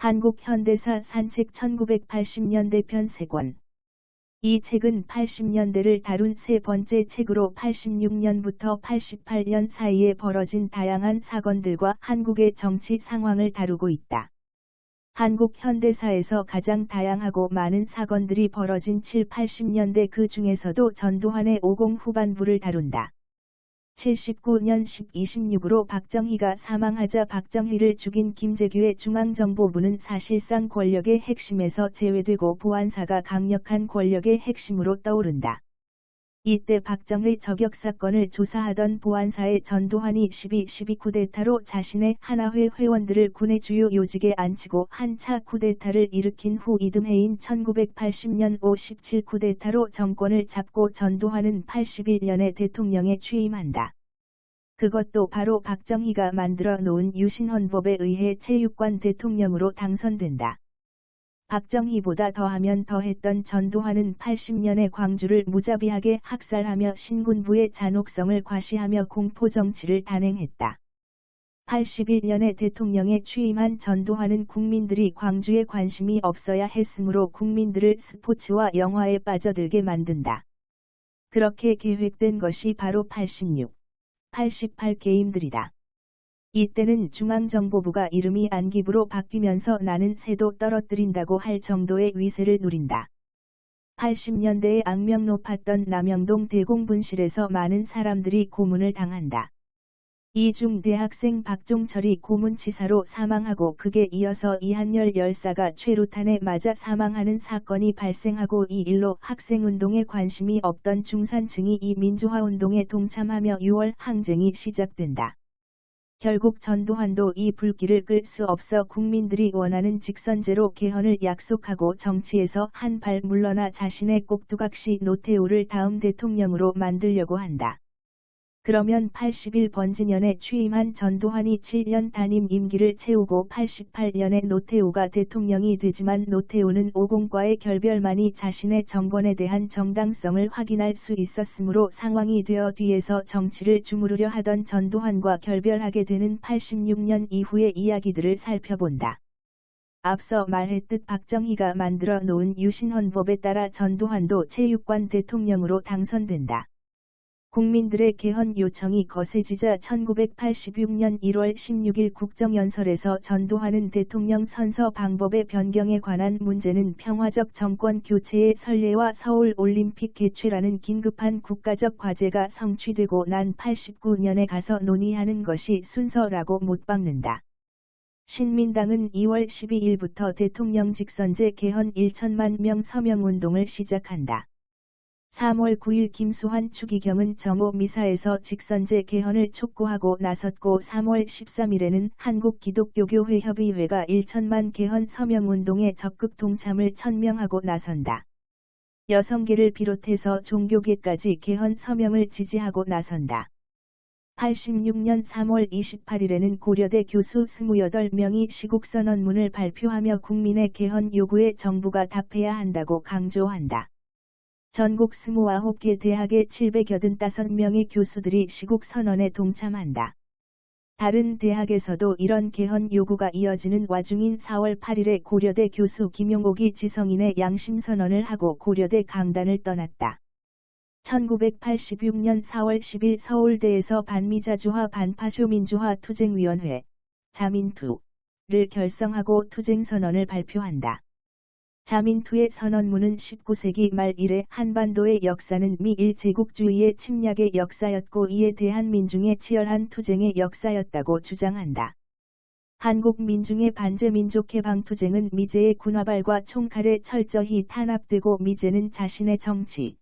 한국 현대사 산책 1980년대 편 3권. 이 책은 80년대를 다룬 세 번째 책으로 86년부터 88년 사이에 벌어진 다양한 사건들과 한국의 정치 상황을 다루고 있다. 한국 현대사에서 가장 다양하고 많은 사건들이 벌어진 7, 80년대 그 중에서도 전두환의 50 후반부를 다룬다. 79년 10-26으로 박정희가 사망하자 박정희를 죽인 김재규의 중앙정보부는 사실상 권력의 핵심에서 제외되고 보안사가 강력한 권력의 핵심으로 떠오른다. 이때 박정희 저격 사건을 조사하던 보안사의 전두환이 12.12 쿠데타로 자신의 하나회 회원들을 군의 주요 요직에 앉히고 한차 쿠데타를 일으킨 후 이듬해인 1980년 5.17 쿠데타로 정권을 잡고 전두환은 81년에 대통령에 취임한다. 그것도 바로 박정희가 만들어 놓은 유신헌법에 의해 제6관 대통령으로 당선된다. 박정희보다 더하면 더했던 전두환은 80년에 광주를 무자비하게 학살하며 신군부의 잔혹성을 과시하며 공포정치를 단행했다. 81년에 대통령에 취임한 전두환은 국민들이 광주에 관심이 없어야 했으므로 국민들을 스포츠와 영화에 빠져들게 만든다. 그렇게 계획된 것이 바로 86, 88 게임들이다. 이때는 중앙정보부가 이름이 안기부로 바뀌면서 나는 새도 떨어뜨린다고 할 정도의 위세를 누린다. 80년대에 악명 높았던 남영동 대공분실에서 많은 사람들이 고문을 당한다. 이 중 대학생 박종철이 고문치사로 사망하고 그에 이어서 이한열 열사가 최루탄에 맞아 사망하는 사건이 발생하고 이 일로 학생운동에 관심이 없던 중산층이 이 민주화운동에 동참하며 6월 항쟁이 시작된다. 결국 전두환도 이 불길을 끌 수 없어 국민들이 원하는 직선제로 개헌을 약속하고 정치에서 한 발 물러나 자신의 꼭두각시 노태우를 다음 대통령으로 만들려고 한다. 그러면 81번지년에 취임한 전두환이 7년 단임 임기를 채우고 88년에 노태우가 대통령이 되지만 노태우는 50과의 결별만이 자신의 정권에 대한 정당성을 확인할 수 있었으므로 상황이 되어 뒤에서 정치를 주무르려 하던 전두환과 결별하게 되는 86년 이후의 이야기들을 살펴본다. 앞서 말했듯 박정희가 만들어 놓은 유신헌법에 따라 전두환도 제6관 대통령으로 당선된다. 국민들의 개헌 요청이 거세지자 1986년 1월 16일 국정연설에서 전두환은 대통령 선서 방법의 변경에 관한 문제는 평화적 정권 교체의 선례와 서울올림픽 개최라는 긴급한 국가적 과제가 성취되고 난 89년에 가서 논의하는 것이 순서라고 못 박는다. 신민당은 2월 12일부터 대통령 직선제 개헌 1천만 명 서명운동을 시작한다. 3월 9일 김수환 추기경은 정오 미사에서 직선제 개헌을 촉구하고 나섰고 3월 13일에는 한국기독교교회협의회가 1천만 개헌 서명운동에 적극 동참을 천명하고 나선다. 여성계를 비롯해서 종교계까지 개헌 서명을 지지하고 나선다. 86년 3월 28일에는 고려대 교수 28명이 시국선언문을 발표하며 국민의 개헌 요구에 정부가 답해야 한다고 강조한다. 전국 29개 대학의 785명의 교수들이 시국선언에 동참한다. 다른 대학에서도 이런 개헌 요구가 이어지는 와중인 4월 8일에 고려대 교수 김용옥이 지성인의 양심선언을 하고 고려대 강단을 떠났다. 1986년 4월 10일 서울대에서 반미자주화 반파쇼민주화 투쟁위원회, 자민투를 결성하고 투쟁선언을 발표한다. 자민투의 선언문은 19세기 말 이래 한반도의 역사는 미 일제국주의의 침략의 역사였고 이에 대한 민중의 치열한 투쟁의 역사였다고 주장한다. 한국 민중의 반제민족해방투쟁은 미제의 군화발과 총칼에 철저히 탄압되고 미제는 자신의 정치,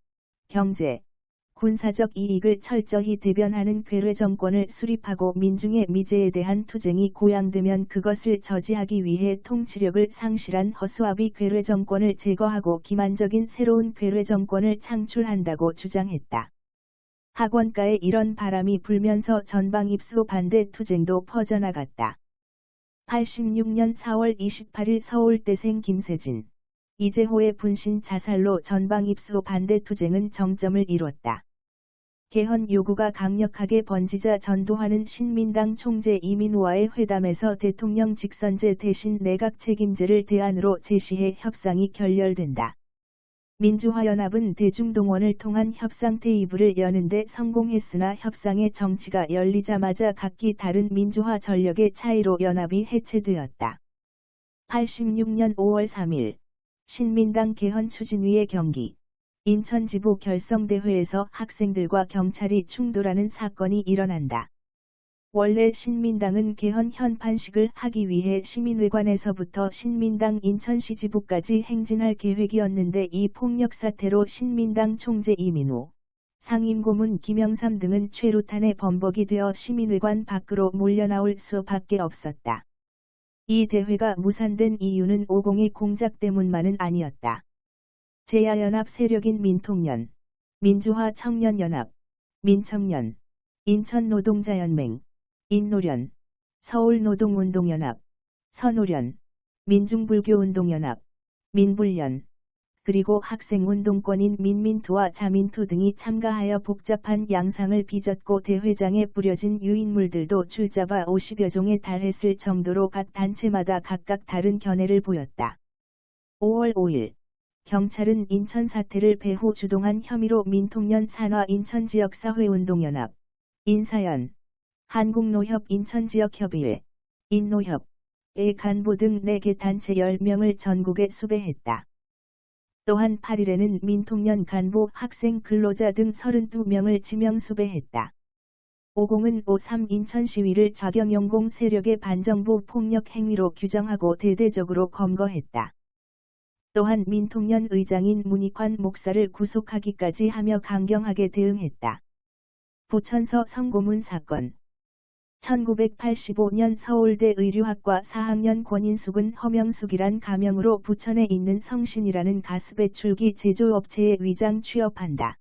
경제, 군사적 이익을 철저히 대변하는 괴뢰 정권을 수립하고 민중의 미제에 대한 투쟁이 고양되면 그것을 저지하기 위해 통치력을 상실한 허수아비 괴뢰 정권을 제거하고 기만적인 새로운 괴뢰 정권을 창출한다고 주장했다. 학원가에 이런 바람이 불면서 전방입수 반대 투쟁도 퍼져나갔다. 86년 4월 28일 서울대생 김세진, 이재호의 분신 자살로 전방입수 반대 투쟁은 정점을 이뤘다. 개헌 요구가 강력하게 번지자 전두환은 신민당 총재 이민우와의 회담에서 대통령 직선제 대신 내각 책임제를 대안으로 제시해 협상이 결렬된다. 민주화연합은 대중동원을 통한 협상 테이블을 여는데 성공했으나 협상의 정치가 열리자마자 각기 다른 민주화 전력의 차이로 연합이 해체되었다. 86년 5월 3일 신민당 개헌 추진위의 경기 인천지부 결성대회에서 학생들과 경찰이 충돌하는 사건이 일어난다. 원래 신민당은 개헌 현판식을 하기 위해 시민회관에서부터 신민당 인천시 지부까지 행진할 계획이었는데 이 폭력 사태로 신민당 총재 이민우, 상임고문 김영삼 등은 최루탄에 범벅이 되어 시민회관 밖으로 몰려나올 수밖에 없었다. 이 대회가 무산된 이유는 5.12 공작 때문만은 아니었다. 제1연합 세력인 민통연, 민주화 청년연합, 민청년, 인천노동자연맹, 인노련, 서울노동운동연합, 선오련, 민중불교운동연합, 민불련, 그리고 학생운동권인 민민투와 자민투 등이 참가하여 복잡한 양상을 빚었고 대회장에 뿌려진 유인물들도 줄잡아 50여 종에 달했을 정도로 각 단체마다 각각 다른 견해를 보였다. 5월 5일 경찰은 인천 사태를 배후 주동한 혐의로 민통연 산하 인천지역사회운동연합, 인사연, 한국노협 인천지역협의회, 인노협의 간부 등 4개 단체 10명을 전국에 수배했다. 또한 8일에는 민통연 간부, 학생, 근로자 등 32명을 지명 수배했다. 5.0은 5.3 인천 시위를 좌경용공 세력의 반정부 폭력 행위로 규정하고 대대적으로 검거했다. 또한 민통연 의장인 문익환 목사를 구속하기까지 하며 강경하게 대응했다. 부천서 성고문 사건 1985년 서울대 의류학과 4학년 권인숙은 허명숙이란 가명으로 부천에 있는 성신이라는 가스배출기 제조업체에 위장 취업한다.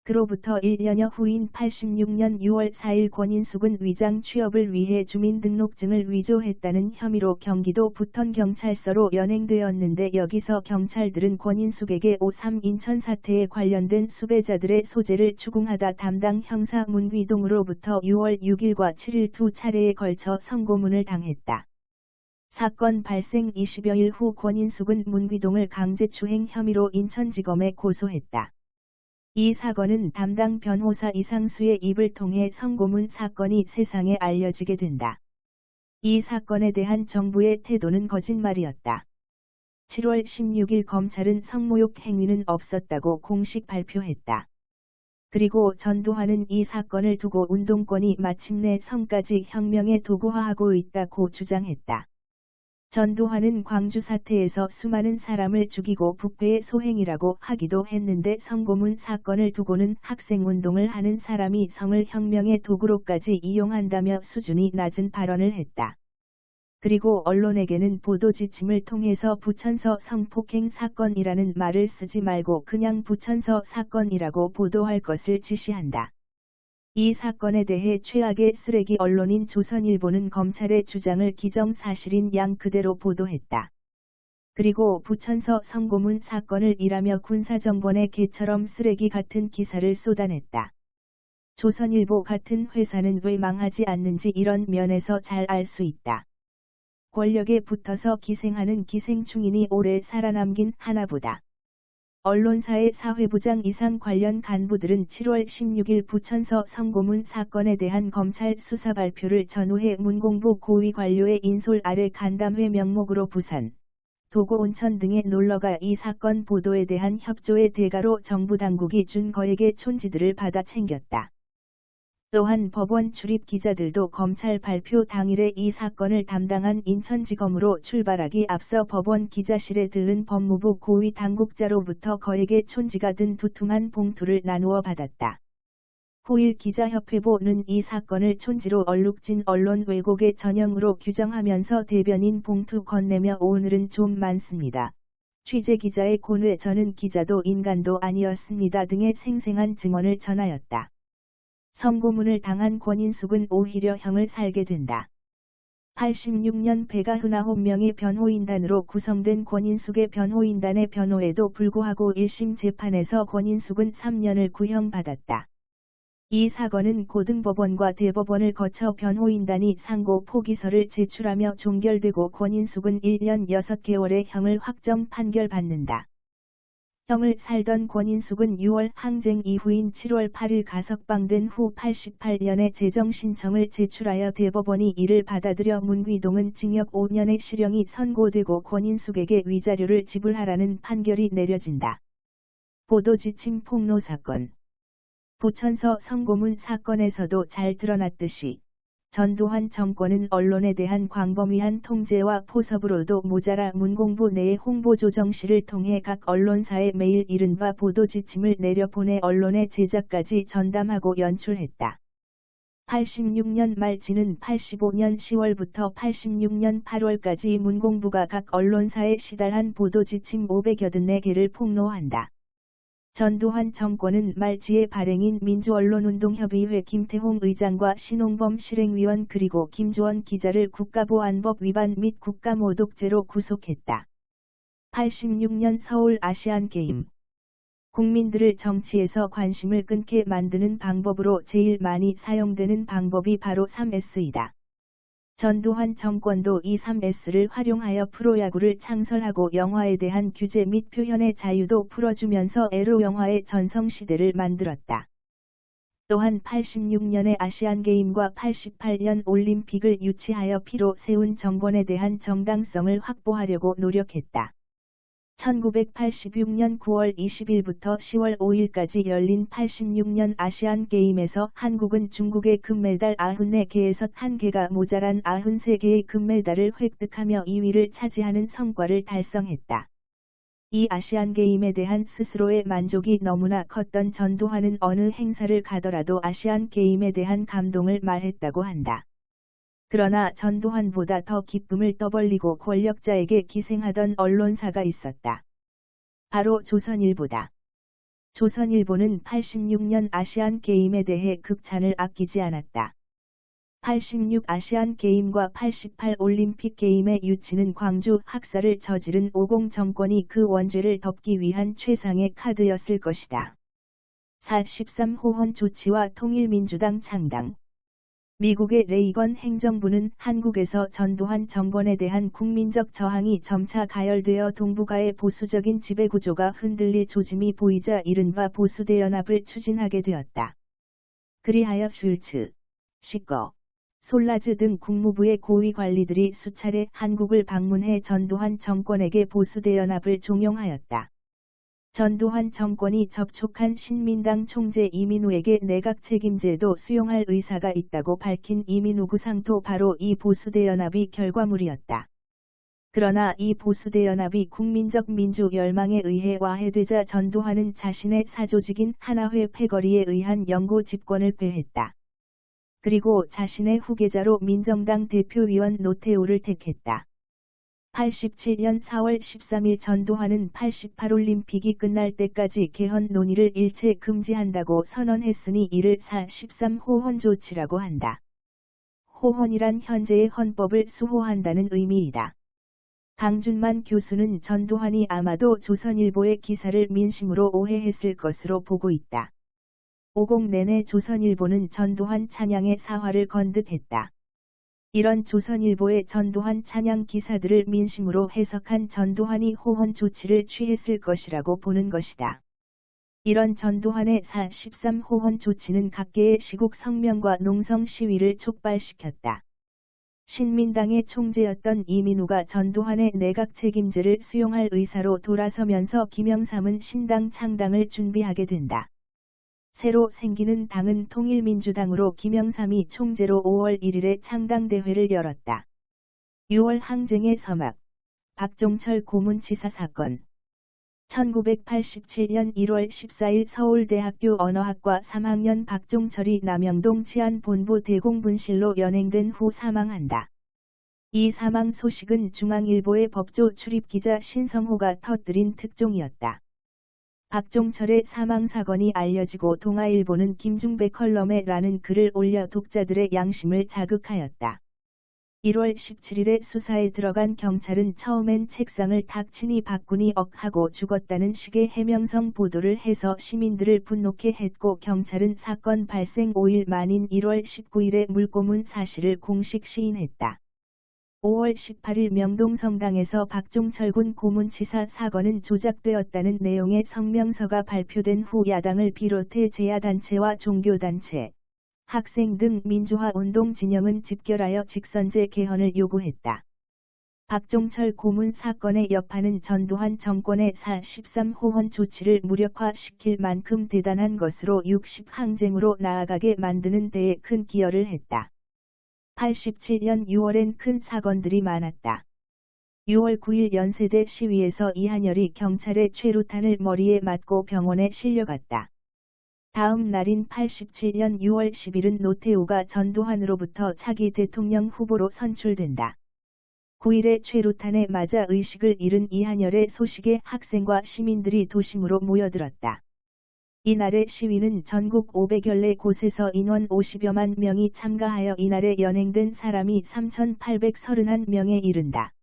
그로부터 1년여 후인 86년 6월 4일 권인숙은 위장 취업을 위해 주민등록증을 위조했다는 혐의로 경기도 부천경찰서로 연행되었는데 여기서 경찰들은 권인숙에게 5.3 인천 사태에 관련된 수배자들의 소재를 추궁하다 담당 형사 문위동으로부터 6월 6일과 7일 두 차례에 걸쳐 성고문을 당했다. 사건 발생 20여일 후 권인숙은 문위동을 강제추행 혐의로 인천지검에 고소했다. 이 사건은 담당 변호사 이상수의 입을 통해 성고문 사건이 세상에 알려지게 된다. 이 사건에 대한 정부의 태도는 거짓말이었다. 7월 16일 검찰은 성모욕 행위는 없었다고 공식 발표했다. 그리고 전두환은 이 사건을 두고 운동권이 마침내 성까지 혁명에 도구화하고 있다고 주장했다. 전두환은 광주 사태에서 수많은 사람을 죽이고 부패의 소행이라고 하기도 했는데 성고문 사건을 두고는 학생운동을 하는 사람이 성을 혁명의 도구로까지 이용한다며 수준이 낮은 발언을 했다. 그리고 언론에게는 보도 지침을 통해서 부천서 성폭행 사건이라는 말을 쓰지 말고 그냥 부천서 사건이라고 보도할 것을 지시한다. 이 사건에 대해 최악의 쓰레기 언론인 조선일보는 검찰의 주장을 기정사실인 양 그대로 보도했다. 그리고 부천서 성고문 사건을 일하며 군사정권의 개처럼 쓰레기 같은 기사를 쏟아냈다. 조선일보 같은 회사는 왜 망하지 않는지 이런 면에서 잘 알 수 있다. 권력에 붙어서 기생하는 기생충이니 오래 살아남긴 하나보다. 언론사의 사회부장 이상 관련 간부들은 7월 16일 부천서 성고문 사건에 대한 검찰 수사 발표를 전후해 문공부 고위 관료의 인솔 아래 간담회 명목으로 부산, 도고 온천 등에 놀러가 이 사건 보도에 대한 협조의 대가로 정부 당국이 준 거액의 촌지들을 받아 챙겼다. 또한 법원 출입 기자들도 검찰 발표 당일에 이 사건을 담당한 인천지검으로 출발하기 앞서 법원 기자실에 들른 법무부 고위 당국자로부터 거액의 촌지가 든 두툼한 봉투를 나누어 받았다. 후일 기자협회보는 이 사건을 촌지로 얼룩진 언론 왜곡의 전형으로 규정하면서 대변인 봉투 건네며 오늘은 좀 많습니다. 취재기자의 고뇌 저는 기자도 인간도 아니었습니다 등의 생생한 증언을 전하였다. 성고문을 당한 권인숙은 오히려 형을 살게 된다. 86년 배가훈 9명의 변호인단으로 구성된 권인숙의 변호인단의 변호에도 불구하고 1심 재판에서 권인숙은 3년을 구형받았다. 이 사건은 고등법원과 대법원을 거쳐 변호인단이 상고 포기서를 제출하며 종결되고 권인숙은 1년 6개월의 형을 확정 판결받는다. 형을 살던 권인숙은 6월 항쟁 이후인 7월 8일 가석방된 후 88년에 재정신청을 제출하여 대법원이 이를 받아들여 문귀동은 징역 5년의 실형이 선고되고 권인숙에게 위자료를 지불하라는 판결이 내려진다. 보도지침 폭로 사건. 부천서 성고문 사건에서도 잘 드러났듯이 전두환 정권은 언론에 대한 광범위한 통제와 포섭으로도 모자라 문공부 내의 홍보조정실을 통해 각 언론사에 매일 이른바 보도지침을 내려보내 언론의 제작까지 전담하고 연출했다. 86년 말지는 85년 10월부터 86년 8월까지 문공부가 각 언론사에 시달한 보도지침 584개를 폭로한다. 전두환 정권은 말지의 발행인 민주언론운동협의회 김태홍 의장과 신홍범 실행위원 그리고 김조원 기자를 국가보안법 위반 및 국가모독죄로 구속했다. 86년 서울 아시안게임. 국민들을 정치에서 관심을 끊게 만드는 방법으로 제일 많이 사용되는 방법이 바로 3S이다. 전두환 정권도 이 3S를 활용하여 프로야구를 창설하고 영화에 대한 규제 및 표현의 자유도 풀어주면서 에로 영화의 전성시대를 만들었다. 또한 86년의 아시안게임과 88년 올림픽을 유치하여 피로 세운 정권에 대한 정당성을 확보하려고 노력했다. 1986년 9월 20일부터 10월 5일까지 열린 86년 아시안게임에서 한국은 중국의 금메달 94개에서 1개가 모자란 93개의 금메달을 획득하며 2위를 차지하는 성과를 달성했다. 이 아시안게임에 대한 스스로의 만족이 너무나 컸던 전두환은 어느 행사를 가더라도 아시안게임에 대한 감동을 말했다고 한다. 그러나 전두환보다 더 기쁨을 떠벌리고 권력자에게 기생하던 언론사가 있었다. 바로 조선일보다. 조선일보는 86년 아시안게임에 대해 극찬을 아끼지 않았다. 86 아시안게임과 88 올림픽게임의 유치는 광주 학살을 저지른 오공 정권이 그 원죄를 덮기 위한 최상의 카드였을 것이다. 4.13 호헌 조치와 통일민주당 창당. 미국의 레이건 행정부는 한국에서 전두환 정권에 대한 국민적 저항이 점차 가열되어 동북아의 보수적인 지배구조가 흔들릴 조짐이 보이자 이른바 보수대연합을 추진하게 되었다. 그리하여 슐츠, 시거, 솔라즈 등 국무부의 고위 관리들이 수차례 한국을 방문해 전두환 정권에게 보수대연합을 종용하였다. 전두환 정권이 접촉한 신민당 총재 이민우에게 내각 책임제도 수용할 의사가 있다고 밝힌 이민우 구상도 바로 이 보수대연합이 결과물이었다. 그러나 이 보수대연합이 국민적 민주 열망에 의해 와해되자 전두환은 자신의 사조직인 하나회 패거리에 의한 영구 집권을 꾀했다. 그리고 자신의 후계자로 민정당 대표위원 노태우를 택했다. 87년 4월 13일 전두환은 88올림픽이 끝날 때까지 개헌 논의를 일체 금지한다고 선언했으니 이를 4.13 호헌 조치라고 한다. 호헌이란 현재의 헌법을 수호한다는 의미이다. 강준만 교수는 전두환이 아마도 조선일보의 기사를 민심으로 오해했을 것으로 보고 있다. 50 내내 조선일보는 전두환 찬양의 사화를 건득했다. 이런 조선일보의 전두환 찬양 기사들을 민심으로 해석한 전두환이 호헌 조치를 취했을 것이라고 보는 것이다. 이런 전두환의 4.13 호헌 조치는 각계의 시국 성명과 농성 시위를 촉발시켰다. 신민당의 총재였던 이민우가 전두환의 내각 책임제를 수용할 의사로 돌아서면서 김영삼은 신당 창당을 준비하게 된다. 새로 생기는 당은 통일민주당으로 김영삼이 총재로 5월 1일에 창당대회를 열었다. 6월 항쟁의 서막. 박종철 고문치사 사건. 1987년 1월 14일 서울대학교 언어학과 3학년 박종철이 남영동 치안본부 대공분실로 연행된 후 사망한다. 이 사망 소식은 중앙일보의 법조 출입기자 신성호가 터뜨린 특종이었다. 박종철의 사망 사건이 알려지고 동아일보는 김중배 컬럼에 라는 글을 올려 독자들의 양심을 자극하였다. 1월 17일에 수사에 들어간 경찰은 처음엔 책상을 탁 치니 박군이 억하고 죽었다는 식의 해명성 보도를 해서 시민들을 분노케 했고, 경찰은 사건 발생 5일 만인 1월 19일에 물고문 사실을 공식 시인했다. 5월 18일 명동성당에서 박종철 군 고문치사 사건은 조작되었다는 내용의 성명서가 발표된 후 야당을 비롯해 제야단체와 종교단체, 학생 등 민주화 운동 진영은 집결하여 직선제 개헌을 요구했다. 박종철 고문 사건의 여파는 전두환 정권의 4.13호헌 조치를 무력화시킬 만큼 대단한 것으로 60항쟁으로 나아가게 만드는 데에 큰 기여를 했다. 87년 6월엔 큰 사건들이 많았다. 6월 9일 연세대 시위에서 이한열이 경찰의 최루탄을 머리에 맞고 병원에 실려갔다. 다음 날인 87년 6월 10일은 노태우가 전두환으로부터 차기 대통령 후보로 선출된다. 9일에 최루탄에 맞아 의식을 잃은 이한열의 소식에 학생과 시민들이 도심으로 모여들었다. 이날의 시위는 전국 500여개 곳에서 인원 50여만 명이 참가하여 이날에 연행된 사람이 3,831명에 이른다.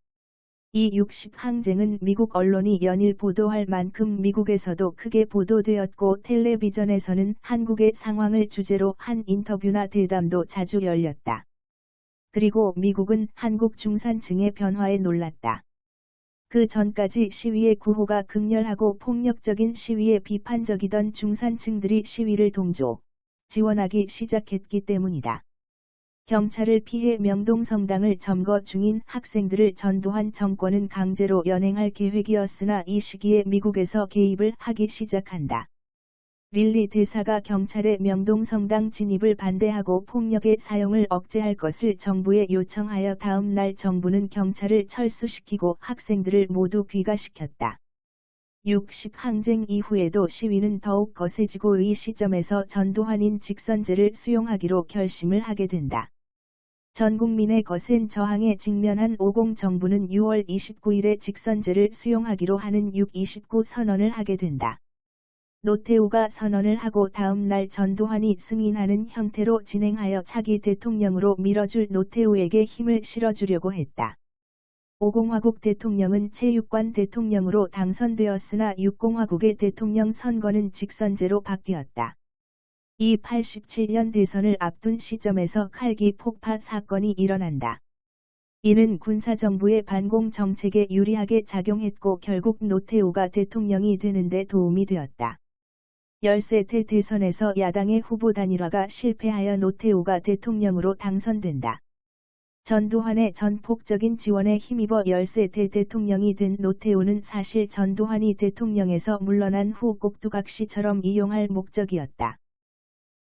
이 60항쟁은 미국 언론이 연일 보도할 만큼 미국에서도 크게 보도되었고, 텔레비전에서는 한국의 상황을 주제로 한 인터뷰나 대담도 자주 열렸다. 그리고 미국은 한국 중산층의 변화에 놀랐다. 그 전까지 시위의 구호가 극렬하고 폭력적인 시위에 비판적이던 중산층들이 시위를 동조, 지원하기 시작했기 때문이다. 경찰을 피해 명동성당을 점거 중인 학생들을 전두환 정권은 강제로 연행할 계획이었으나 이 시기에 미국에서 개입을 하기 시작한다. 릴리 대사가 경찰의 명동성당 진입을 반대하고 폭력의 사용을 억제할 것을 정부에 요청하여 다음 날 정부는 경찰을 철수시키고 학생들을 모두 귀가시켰다. 60항쟁 이후에도 시위는 더욱 거세지고 이 시점에서 전두환인 직선제를 수용하기로 결심을 하게 된다. 전 국민의 거센 저항에 직면한 50 정부는 6월 29일에 직선제를 수용하기로 하는 6.29 선언을 하게 된다. 노태우가 선언을 하고 다음 날 전두환이 승인하는 형태로 진행하여 차기 대통령으로 밀어줄 노태우에게 힘을 실어주려고 했다. 5공화국 대통령은 제6관 대통령으로 당선되었으나 6공화국의 대통령 선거는 직선제로 바뀌었다. 이 87년 대선을 앞둔 시점에서 칼기 폭파 사건이 일어난다. 이는 군사정부의 반공 정책에 유리하게 작용했고 결국 노태우가 대통령이 되는 데 도움이 되었다. 13대 대선에서 야당의 후보 단일화가 실패하여 노태우가 대통령으로 당선된다. 전두환의 전폭적인 지원에 힘입어 13대 대통령이 된 노태우는 사실 전두환이 대통령에서 물러난 후 꼭두각시처럼 이용할 목적이었다.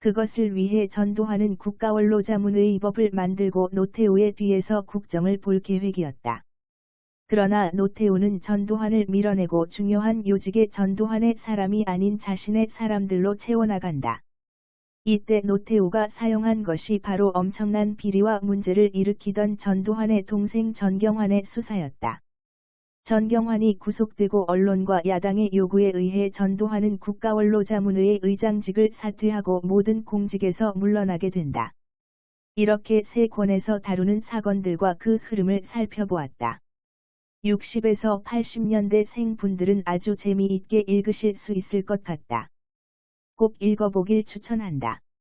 그것을 위해 전두환은 국가원로자문의법을 만들고 노태우의 뒤에서 국정을 볼 계획이었다. 그러나 노태우는 전두환을 밀어내고 중요한 요직에 전두환의 사람이 아닌 자신의 사람들로 채워나간다. 이때 노태우가 사용한 것이 바로 엄청난 비리와 문제를 일으키던 전두환의 동생 전경환의 수사였다. 전경환이 구속되고 언론과 야당의 요구에 의해 전두환은 국가원로자문회의 의장직을 사퇴하고 모든 공직에서 물러나게 된다. 이렇게 세 권에서 다루는 사건들과 그 흐름을 살펴보았다. 60에서 80년대 생분들은 아주 재미있게 읽으실 수 있을 것 같다. 꼭 읽어보길 추천한다.